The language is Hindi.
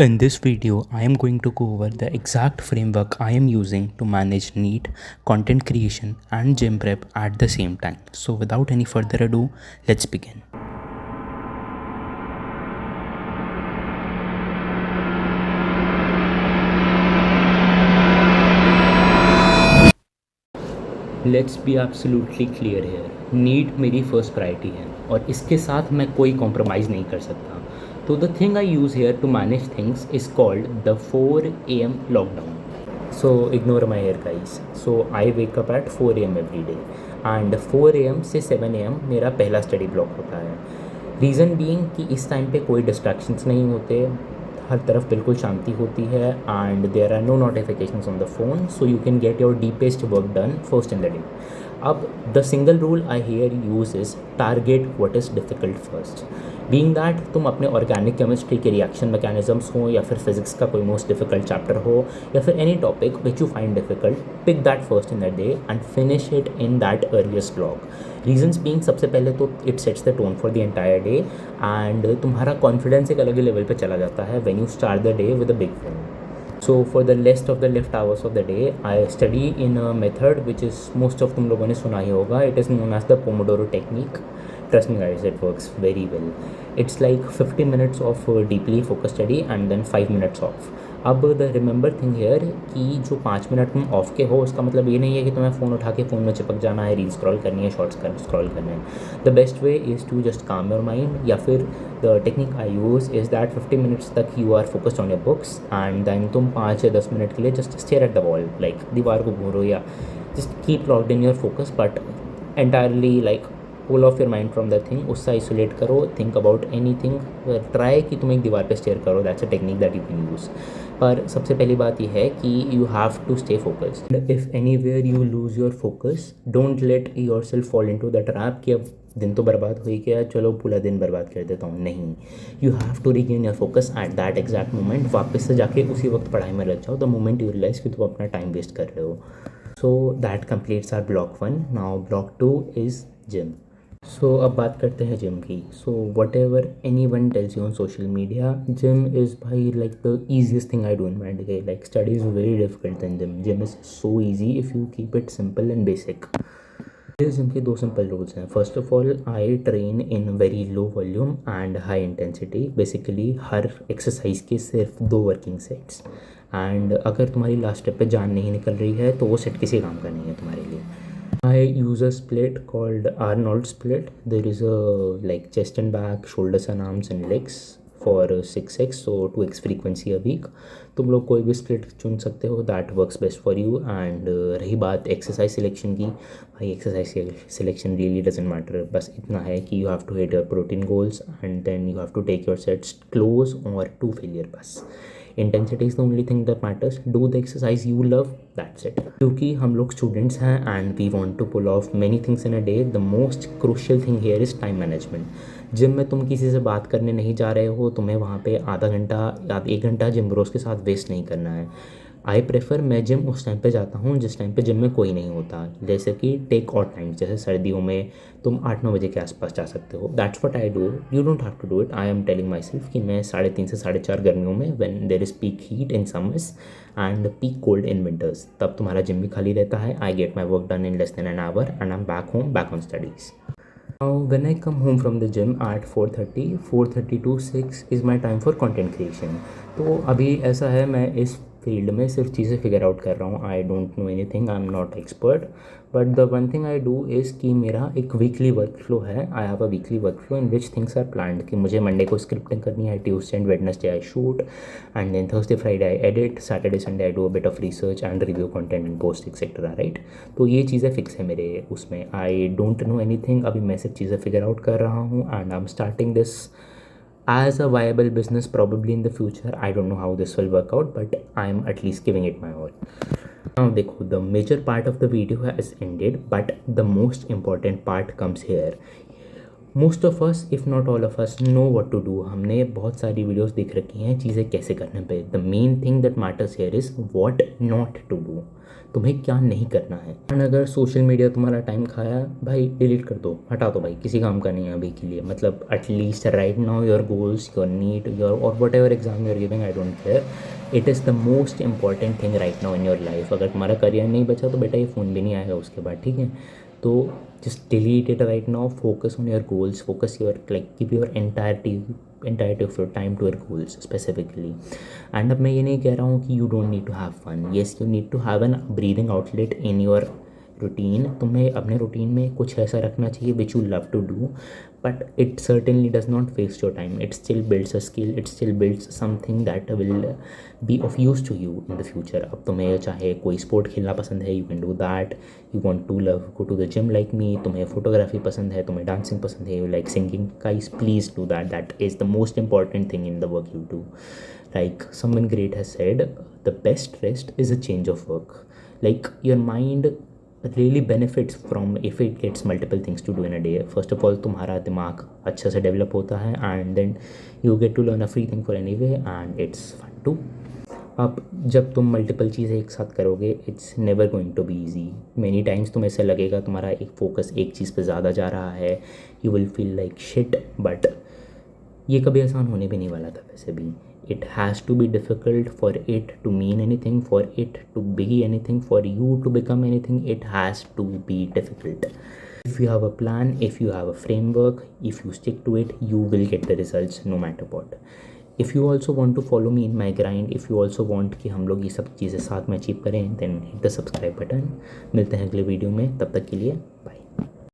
In this video, I am going to go over the exact framework I am using to manage NEET, content creation and gym prep at the same time. So without any further ado, let's begin. Let's be absolutely clear here, NEET मेरी फर्स्ट प्रायोरिटी है और इसके साथ मैं कोई कॉम्प्रोमाइज़ नहीं कर सकता. तो the thing I use here to manage things is called the 4 AM lockdown. So ignore my hair guys. So I wake up at 4 AM every day and 4 AM से 7 AM मेरा पहला स्टडी ब्लॉक होता है. रीज़न बीइंग कि इस टाइम पे कोई डिस्ट्रैक्शंस नहीं होते, हर तरफ बिल्कुल शांति होती है and there are no notifications on the phone, so you can get your deepest work done first in the day. अब the single rule I here use is target what is difficult first. Being that तुम अपने ऑर्गेनिक केमिस्ट्री के रिएक्शन मैकेनिज्म्स हो या फिर फिजिक्स का कोई मोस्ट डिफिकल्ट चैप्टर हो या फिर any topic which you find difficult, pick that first in the day and finish it in that earliest block. Reasons being, सबसे पहले तो it sets the tone for the entire day and तुम्हारा कॉन्फिडेंस एक अलग ही लेवल पे चला जाता है when you start the day with a big win. So for the rest of the left hours of the day, I study in a method which is most of तुम लोगों ने सुना ही होगा. It is known as the Pomodoro technique. Trust me guys, it works very well. It's like 50 minutes of deeply focused study and then 5 minutes off. अब द रिमेंबर थिंग हेयर कि जो 5 मिनट तुम ऑफ के हो उसका मतलब ये नहीं है कि तुम्हें फ़ोन उठा के फ़ोन में चिपक जाना है, रील स्क्रॉल करनी है, शॉर्ट्स स्क्रॉल करने हैं. The best way is to just calm your mind, या फिर the technique I use is that 50 minutes तक you are focused on your books and then तुम 5 या 10 मिनट के लिए just stare at the wall, like दीवार को घूरो या just keep locked in your focus but entirely like pull off your mind from the thing. उससे आइसोलेट करो, think about any thing, try कि तुम एक दीवार पे स्टेयर करो. That's a technique that you can use. पर सबसे पहली बात यह है कि you have to stay focused. If anywhere you lose your focus, don't let yourself fall into the trap कि अब दिन तो बर्बाद हो ही गया, चलो पूरा दिन बर्बाद कर देता हूँ. नहीं, you have to regain your focus at that exact moment. वापस से जाके उसी वक्त पढ़ाई में लग जाओ द मोमेंट यू रियलाइज़ कि तुम अपना टाइम वेस्ट कर रहे हो. So that completes our block 1. Now block 2 is gym. So अब बात करते हैं जिम की. So whatever anyone tells you on social media, gym is भाई like the easiest thing I do in my day. Like study is very difficult than gym. Gym is so easy if you keep it simple and basic. Gym के 2 सिंपल रूल्स हैं. First of all, I train in very low volume and high intensity. Basically her exercise के सिर्फ 2 वर्किंग सेट्स एंड अगर तुम्हारी लास्ट स्टेप पे जान नहीं निकल रही है तो वो सेट किसी काम का नहीं है तुम्हारे लिए. I use a split called Arnold split. There is a like chest and back, shoulders and arms and legs for 6x, so 2x frequency a week. तुम लोग कोई भी स्प्लिट चुन सकते हो, that works best for you. And रही बात एक्सरसाइज सिलेक्शन की, भाई exercise selection really doesn't matter. बस इतना है कि you have to hit your protein goals and then you have to take your sets closer to failure. बस intensity is the only thing that matters. Do the exercise you love, that's it. क्योंकि हम लोग स्टूडेंट्स हैं and we want to pull of many things in a day. The most crucial thing here is time management. Gym में तुम किसी से बात करने नहीं जा रहे हो, तुम्हें वहाँ पे आधा घंटा या 1 घंटा जिम ब्रोस के साथ वेस्ट नहीं करना है. आई प्रेफर, मैं जिम उस टाइम पे जाता हूँ जिस टाइम पे जिम में कोई नहीं होता. जैसे कि टेक ऑट टाइम, जैसे सर्दियों में तुम 8-9 बजे के आसपास जा सकते हो. That's what I do. You don't have to do it. I am telling myself कि मैं 3:30 से 4:30 गर्मियों में, when there is peak heat in summers and peak cold in winters, तब तुम्हारा जिम भी खाली रहता है. I get my work done in less than an hour and I am back home, back on studies. Now, when I come home from the gym at 4:30 to 6 is my time for content creation. तो अभी ऐसा है, मैं इस फील्ड में सिर्फ चीज़ें फिगर आउट कर रहा हूँ. I don't know anything, I am not expert, but the one thing I do is कि मेरा एक वीकली वर्क फ्लो है. I have a weekly workflow in which things are planned. कि मुझे मंडे को स्क्रिप्टिंग करनी है, Tuesday and Wednesday I shoot and then Thursday Friday I edit, Saturday Sunday I do a bit of research and review content and post etcetera, right. तो ये चीज़ें फिक्स है मेरे उसमें. आई डोंट नो एनी थिंग. अभी मैं सिर्फ चीज़ें फिगर आउट कर रहा हूँ and I am starting this as a viable business probably in the future. I don't know how this will work out, but I'm at least giving it my all. Now देखो, the major part of the video has ended, but the most important part comes here. Most of us if not all of us know what to do. हमने बहुत सारी वीडियोस देख रखी हैं चीज़ें कैसे करने पे। The main thing that matters here is what not to do, तुम्हें क्या नहीं करना है। एंड अगर सोशल मीडिया तुम्हारा टाइम खाया भाई, डिलीट कर दो, हटा दो भाई, किसी काम का नहीं है अभी के लिए। मतलब at least right now your goals, your need, your और whatever exam you're giving, I don't care, it is the most important thing right now in your life. अगर तुम्हारा करियर नहीं बचा तो बेटा ये फ़ोन भी नहीं आएगा उसके बाद, ठीक है। तो just delete it right now, focus on your goals, focus your, like, give your entirety of your time to your goals specifically. And अब मैं ये नहीं कह रहा हूँ कि you don't need to have fun. Yes, you need to have an breathing outlet in your routine. तुम्हें अपने रूटीन में कुछ ऐसा रखना चाहिए which you love to do, but it certainly does not waste your time. It still builds a skill, it still builds something that will be of use to you in the future. अब तुम्हें चाहे कोई स्पोर्ट खेलना पसंद है, you can do that. You want to love go to the gym like me, तुम्हें फोटोग्राफी पसंद है, तुम्हें डांसिंग पसंद है, you like singing, guys please do that. That is the most important thing in the work you do. Like someone great has said, the best rest is a change of work. Like your mind really benefits from if it gets multiple things to do in a day. First of all, तुम्हारा दिमाग अच्छे से डेवलप होता है, and then you get to learn a free thing for anyway and it's fun too. अब जब तुम मल्टीपल चीज़ें एक साथ करोगे, it's never going to be easy. Many times तुम्हें ऐसा लगेगा तुम्हारा एक फोकस एक चीज़ पे ज़्यादा जा रहा है, you will feel like shit, but ये कभी आसान होने भी नहीं वाला था वैसे भी। It has to be difficult for it to mean anything, for it to be anything, for you to become anything, it has to be difficult. If you have a plan, if you have a framework, if you stick to it, you will get the results no matter what. If you also want to follow me in my grind, if you also want कि हम लोग ये सब चीज़ें साथ में अचीव करें, then hit the subscribe button. मिलते हैं अगले वीडियो में, तब तक के लिए bye.